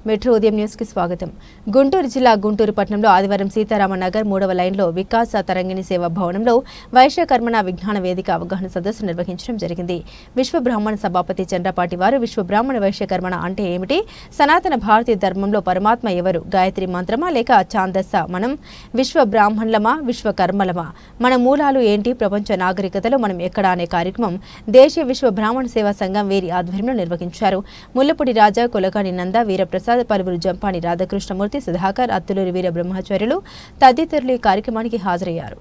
Metro ఉదయం news కి స్వాగతం. గుంటూరు జిల్లా గుంటూరు పట్టణంలో ఆదివారం సీతారామనగర్ 3వ లైన్లో వికాస తరంగిణి సేవా భవనంలో వైశ్యకర్మణ విజ్ఞాన వేదిక అవగాహన సదస్సు నిర్వహించడం జరిగింది. విశ్వ బ్రాహ్మణ సభాపతి చంద్రపాటి వారు విశ్వ బ్రాహ్మణ వైశ్యకర్మణ అంటే ఏమిటి, సనాతన భారతీయ ధర్మంలో పరమాత్మ ఎవరు, గాయత్రి మంత్రమా లేక ఛాందస్స, మనం విశ్వ బ్రాహ్మణులమా విశ్వకర్మలమా, మన మూలాలు ఏంటి, ప్రపంచ నాగరికతలో మనం ఎక్కడ అనే కార్యక్రమం దేశీయ విశ్వ బ్రాహ్మణ సేవా సంఘం వీరి ఆధ్వర్యంలో నిర్వహించారు. ముల్లపూడి రాజా, కొలకాని నంద, వీరప్రసాద్, పలువురు జంపాని రాధాకృష్ణమూర్తి, సుధాకర్, అత్తులూరి వీర బ్రహ్మచార్యులు తదితరులు ఈ కార్యక్రమానికి హాజరయ్యారు.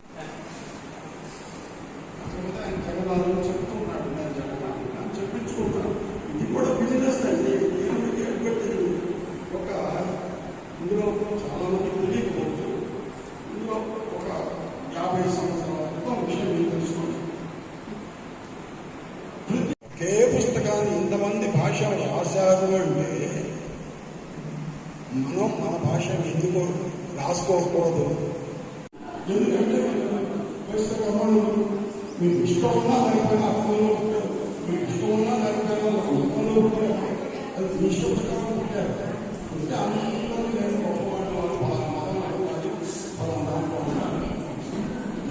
ఒకే పుస్తకాన్ని ఇంతమంది భాషలు రాశారు అంటే మనం మన భాష ఎందుకు రాసుకోకూడదు? ఎందుకంటే పుస్తకములు మీకు ఇష్టం ఉన్నా దానిపైన అర్థంలో ఉంటారు, మీకు ఇష్టం ఉన్నా దానిపైన అర్థంలో ఉంటారు. అది మీ ఇష్ట పుస్తకాలు ఉంటారు. అంటే అందరూ నేను గొప్పవాడు వాళ్ళు పలానా దాంట్లో ఉంటారు.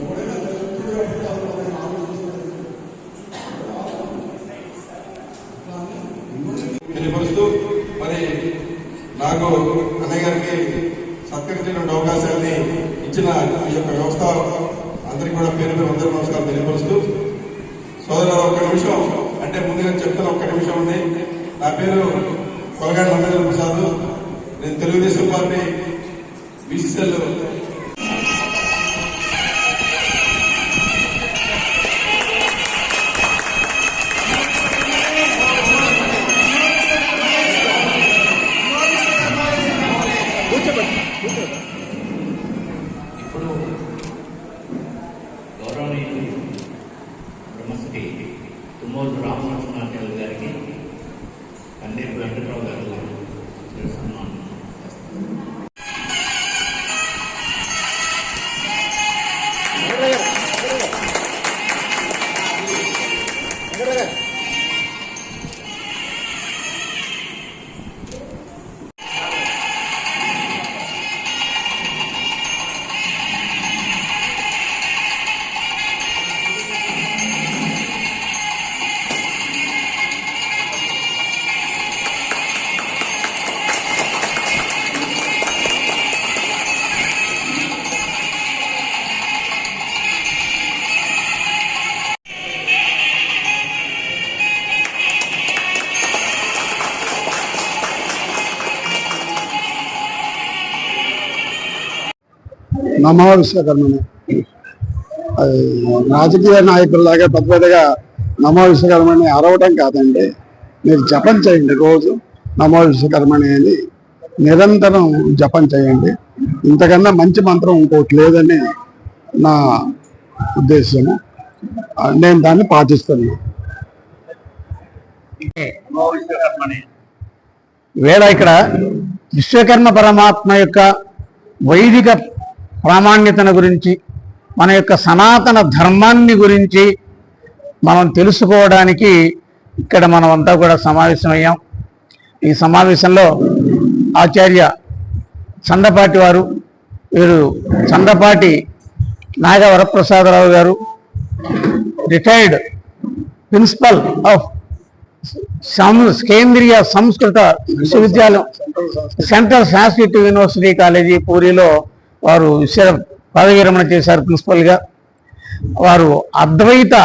ఎవరైనా ఎప్పుడు తెలియపరుస్తూ మరి నాకు అన్నయ్య గారికి సత్కరించినటువంటి అవకాశాన్ని ఇచ్చిన ఈ యొక్క వ్యవస్థ అందరికీ కూడా పేరు అందరూ నమస్కారం తెలియపరుస్తూ, సోదరులు ఒక్క నిమిషం అంటే ముందుగా చెప్తాను, ఒక్క నిమిషం ఉంది. నా పేరు కొలగాని నంద ప్రసాద్. నేను తెలుగుదేశం పార్టీ బీసీసీఎల్ ఇప్పుడు గౌరవనీయులు బ్రహ్మశ్రీ తుమ్మూరు రామలక్ష్మణాచార్యులు గారికి కందేపు వెంకట్రావు గారు సన్మానం నమో విశ్వకర్మని. రాజకీయ నాయకుల్లాగా పెద్ద పెద్దగా నమో విశ్వకర్మని అరవటం కాదండి. మీరు జపం చేయండి, రోజు నమో విశ్వకర్మని అని నిరంతరం జపం చేయండి. ఇంతకన్నా మంచి మంత్రం ఇంకోటి లేదని నా ఉద్దేశము. నేను దాన్ని పాటిస్తున్నాను. వేళ ఇక్కడ విశ్వకర్మ పరమాత్మ యొక్క వైదిక ప్రామాణ్యతను గురించి, మన యొక్క సనాతన ధర్మాన్ని గురించి మనం తెలుసుకోవడానికి ఇక్కడ మనం అంతా కూడా సమావేశమయ్యాం. ఈ సమావేశంలో ఆచార్య చంద్రపాటి వారు, వీరు చంద్రపాటి నాగవరప్రసాదరావు గారు, రిటైర్డ్ ప్రిన్సిపల్ ఆఫ్ కేంద్రీయ సంస్కృత విశ్వవిద్యాలయం సెంట్రల్ సంస్కృత యూనివర్సిటీ కాలేజీ పూరిలో వారు పదవి విరమణ చేశారు ప్రిన్సిపల్గా. వారు అద్వైత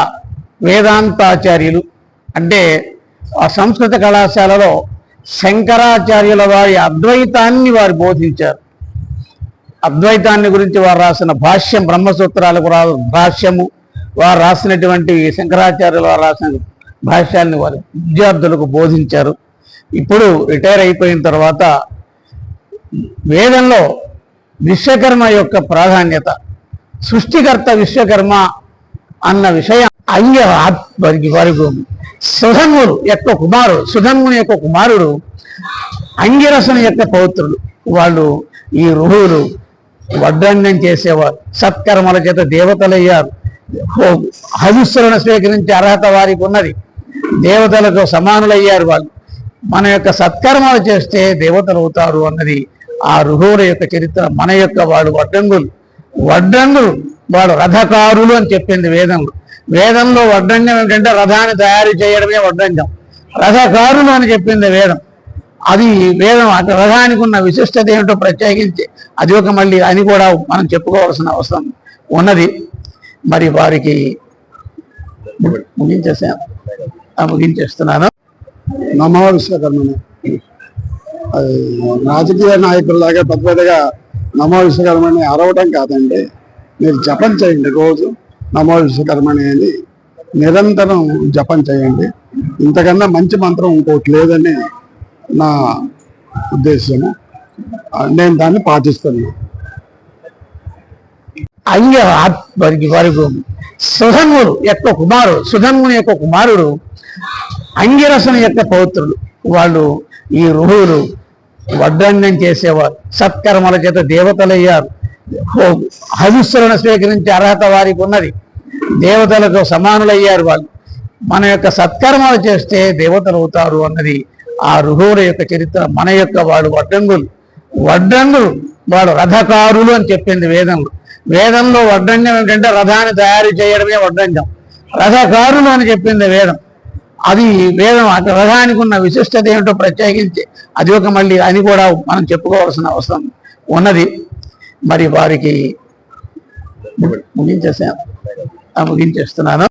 వేదాంతాచార్యులు. అంటే ఆ సంస్కృత కళాశాలలో శంకరాచార్యుల వారి అద్వైతాన్ని వారు బోధించారు. అద్వైతాన్ని గురించి వారు రాసిన భాష్యం, బ్రహ్మసూత్రాలకు భాష్యము, వారు రాసినటువంటి శంకరాచార్యుల వారు రాసిన భాష్యాన్ని వారు విద్యార్థులకు బోధించారు. ఇప్పుడు రిటైర్ అయిపోయిన తర్వాత వేదంలో విశ్వకర్మ యొక్క ప్రాధాన్యత, సృష్టికర్త విశ్వకర్మ అన్న విషయం వారికి సుధన్వుడు యొక్క కుమారుడు అంగిరసుని యొక్క పౌత్రుడు. వాళ్ళు ఈ రుహువులు వడ్రంగం చేసేవారు, సత్కర్మల చేత దేవతలయ్యారు. హవిస్సులను స్వీకరించే అర్హత వారికి ఉన్నది, దేవతలకు సమానులయ్యారు. వాళ్ళు మన యొక్క సత్కర్మలు చేస్తే దేవతలు అవుతారు అన్నది ఆ ఋహువుల యొక్క చరిత్ర. మన యొక్క వాడు వడ్రంగులు వాడు రథకారులు అని చెప్పింది వేదంలో. వేదంలో వడ్రంగం ఏంటంటే రథాన్ని తయారు చేయడమే వడ్రంగం. రథకారులు అని చెప్పింది వేదం. అది వేదం రథానికి ఉన్న విశిష్టత ఏమిటో ప్రత్యేకించి అది ఒక మళ్ళీ అని కూడా మనం చెప్పుకోవాల్సిన అవసరం ఉన్నది. మరి వారికి ముగించేస్తున్నాను. నమో విశ్వకర్మని రాజకీయ నాయకుల్లాగా పెద్ద పెద్దగా నమో విశ్వకర్మని అరవటం కాదండి. మీరు జపం చేయండి, రోజు నమో విశ్వకర్మని అని నిరంతరం జపం చేయండి. ఇంతకన్నా మంచి మంత్రం ఇంకోటి లేదని నా ఉద్దేశము. నేను దాన్ని పాటిస్తున్నాను. వారికి సుధన్ముని యొక్క కుమారుడు అంగిరసుని యొక్క పౌత్రుడు. వాళ్ళు ఈ ఋహువులు వడ్రంగం చేసేవారు, సత్కర్మల చేత దేవతలయ్యారు. హవిస్సులను స్వీకరించే అర్హత వారికి ఉన్నది. దేవతలకు సమానులయ్యారు వాళ్ళు. మన యొక్క సత్కర్మలు చేస్తే దేవతలు అవుతారు అన్నది ఆ ఋహువుల యొక్క చరిత్ర. మన యొక్క వాడు వడ్రంగులు వాడు రథకారులు అని చెప్పింది వేదంలో. వేదంలో వడ్రంగం ఏంటంటే రథాన్ని తయారు చేయడమే వడ్రంగం. రథకారులు అని చెప్పింది వేదం. అది వేదం రథానికి ఉన్న విశిష్టత ఏమిటో ప్రత్యేకించి అది ఒక మళ్ళీ అని కూడా మనం చెప్పుకోవాల్సిన అవసరం ఉన్నది. మరి వారికి ముగించేస్తున్నాను.